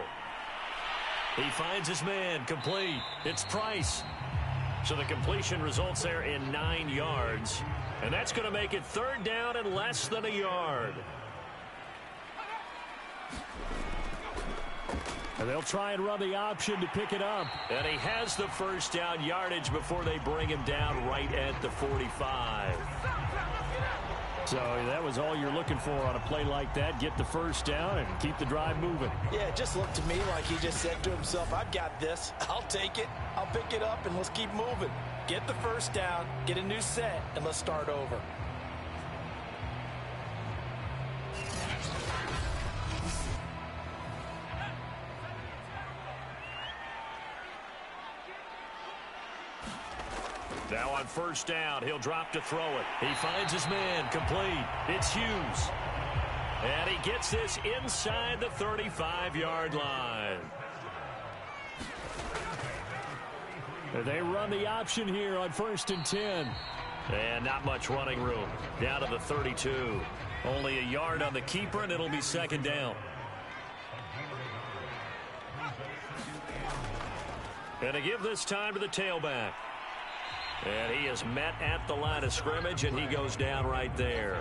He finds his man, complete. It's Price. So the completion results there in 9 yards. And that's going to make it 3rd down and less than a yard. And they'll try and run the option to pick it up. And he has the 1st down yardage before they bring him down right at the 45. So that was all you're looking for on a play like that. Get the 1st down and keep the drive moving. Yeah, it just looked to me like he just said to himself, I've got this. I'll take it. I'll pick it up, and let's keep moving. Get the 1st down, get a new set, and let's start over. Now on 1st down, he'll drop to throw it. He finds his man, complete. It's Hughes. And he gets this inside the 35-yard line. They run the option here on 1st and 10. And not much running room. Down to the 32. Only a yard on the keeper, and it'll be 2nd down. And to give this time to the tailback. And he is met at the line of scrimmage, and he goes down right there.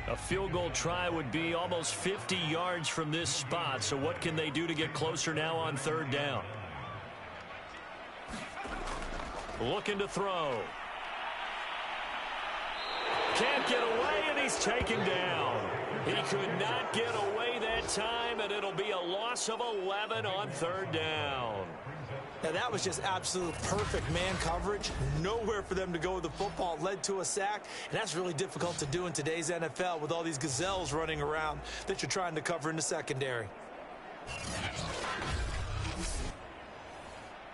A field goal try would be almost 50 yards from this spot, so what can they do to get closer now on third down? Looking to throw. Can't get away, and he's taken down. He could not get away that time, and it'll be a loss of 11 on third down. Now, that was just absolute perfect man coverage. Nowhere for them to go with the football. Led to a sack, and that's really difficult to do in today's NFL with all these gazelles running around that you're trying to cover in the secondary.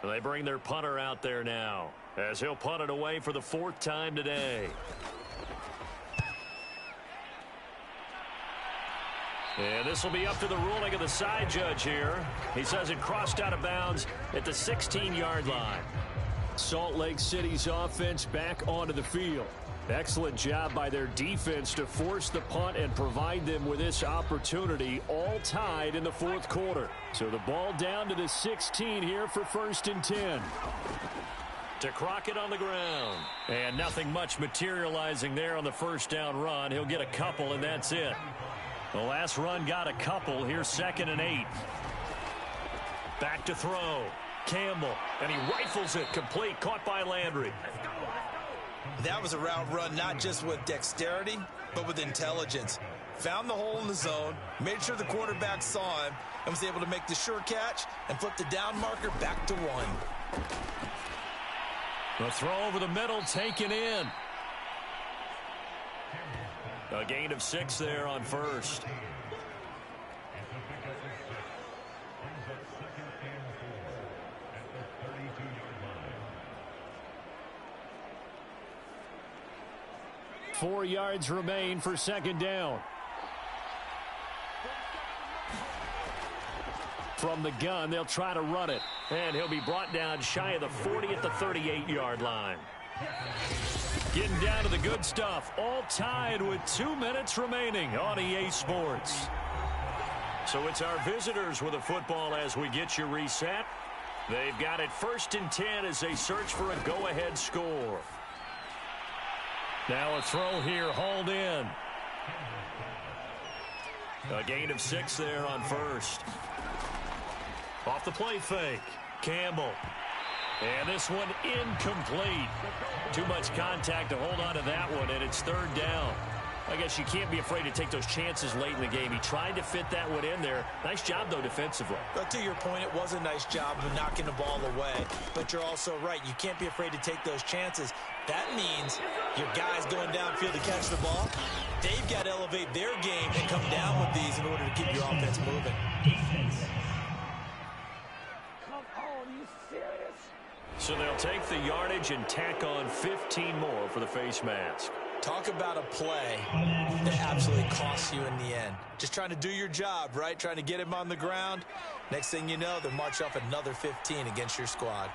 They bring their punter out there now as he'll punt it away for the 4th time today. And this will be up to the ruling of the side judge here. He says it crossed out of bounds at the 16-yard line. Salt Lake City's offense back onto the field. Excellent job by their defense to force the punt and provide them with this opportunity, all tied in the 4th quarter. So the ball down to the 16 here for 1st and 10. To Crockett on the ground. And nothing much materializing there on the 1st down run. He'll get a couple, and that's it. The last run got a couple. Here's 2nd and 8. Back to throw. Campbell, and he rifles it complete. Caught by Landry. That was a route run not just with dexterity, but with intelligence. Found the hole in the zone, made sure the quarterback saw him, and was able to make the sure catch and flip the down marker back to 1. The throw over the middle taken in. A gain of 6 there on 1st. Four yards remain for 2nd down. From the gun, they'll try to run it. And he'll be brought down shy of the 40 at the 38-yard line. Getting down to the good stuff. All tied with 2 minutes remaining on EA Sports. So it's our visitors with a football as we get you reset. They've got it 1st and 10 as they search for a go-ahead score. Now a throw here, hauled in. A gain of 6 there on 1st. Off the play fake. Campbell. And this one incomplete. Too much contact to hold on to that one, and it's 3rd down. I guess you can't be afraid to take those chances late in the game. He tried to fit that one in there. Nice job, though, defensively. But to your point, it was a nice job of knocking the ball away. But you're also right. You can't be afraid to take those chances. That means your guys going downfield to catch the ball, they've got to elevate their game and come down with these in order to keep your offense moving. So they'll take the yardage and tack on 15 more for the face mask. Talk about a play that absolutely costs you in the end. Just trying to do your job, right? Trying to get him on the ground. Next thing you know, they'll march off another 15 against your squad.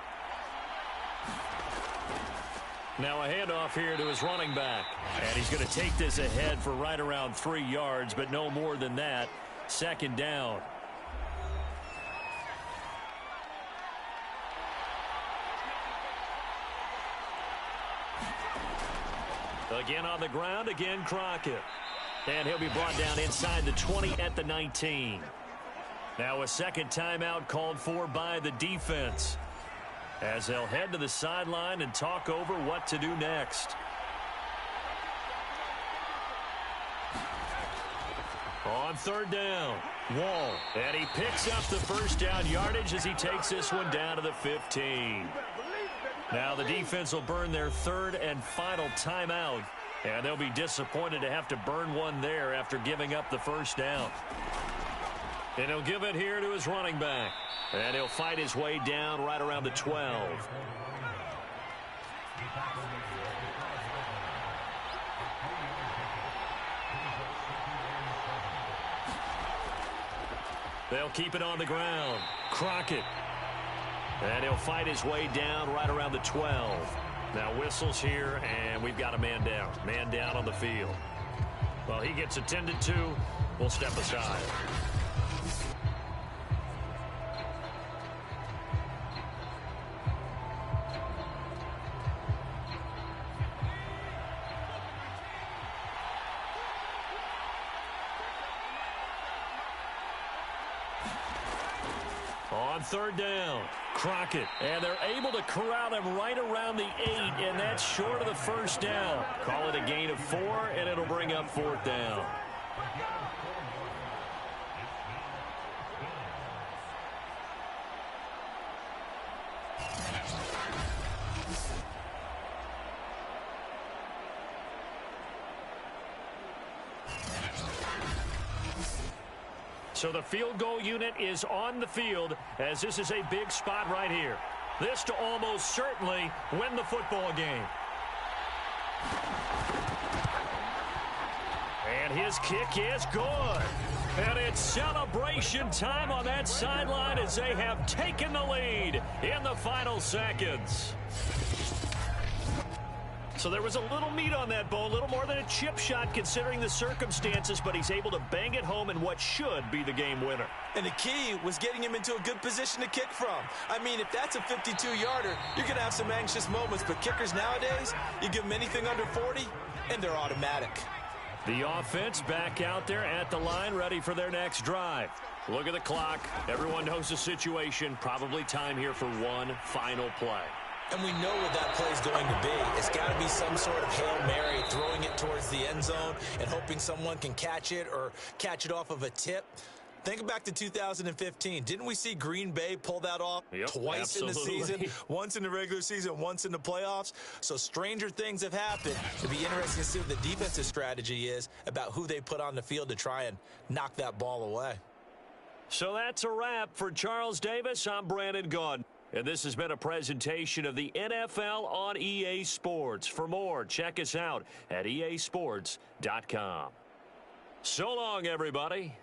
Now a handoff here to his running back. And he's going to take this ahead for right around 3 yards, but no more than that. 2nd down. Again on the ground, again Crockett. And he'll be brought down inside the 20 at the 19. Now a 2nd timeout called for by the defense, as they'll head to the sideline and talk over what to do next. On 3rd down, Wall. And he picks up the 1st down yardage as he takes this one down to the 15. Now the defense will burn their 3rd and final timeout, and they'll be disappointed to have to burn one there after giving up the 1st down. And he'll give it here to his running back, and he'll fight his way down right around the 12. They'll keep it on the ground. Crockett. And he'll fight his way down right around the 12. Now whistles here, and we've got a man down. Man down on the field. Well, he gets attended to. We'll step aside. on third down. Crockett, and they're able to corral him right around the 8, and that's short of the first down. Call it a gain of 4, and it'll bring up fourth down. So the field goal unit is on the field as this is a big spot right here. This to almost certainly win the football game. And his kick is good. And it's celebration time on that sideline as they have taken the lead in the final seconds. So there was a little meat on that bone, a little more than a chip shot considering the circumstances, but he's able to bang it home in what should be the game winner. And the key was getting him into a good position to kick from. I mean, if that's a 52-yarder, you're going to have some anxious moments, but kickers nowadays, you give them anything under 40, and they're automatic. The offense back out there at the line, ready for their next drive. Look at the clock. Everyone knows the situation. Probably time here for one final play. And we know what that play is going to be. It's got to be some sort of Hail Mary, throwing it towards the end zone and hoping someone can catch it or catch it off of a tip. Think back to 2015. Didn't we see Green Bay pull that off twice in the season? Once in the regular season, once in the playoffs. So stranger things have happened. It'll be interesting to see what the defensive strategy is about who they put on the field to try and knock that ball away. So that's a wrap for Charles Davis. I'm Brandon Gaudin. And this has been a presentation of the NFL on EA Sports. For more, check us out at easports.com. So long, everybody.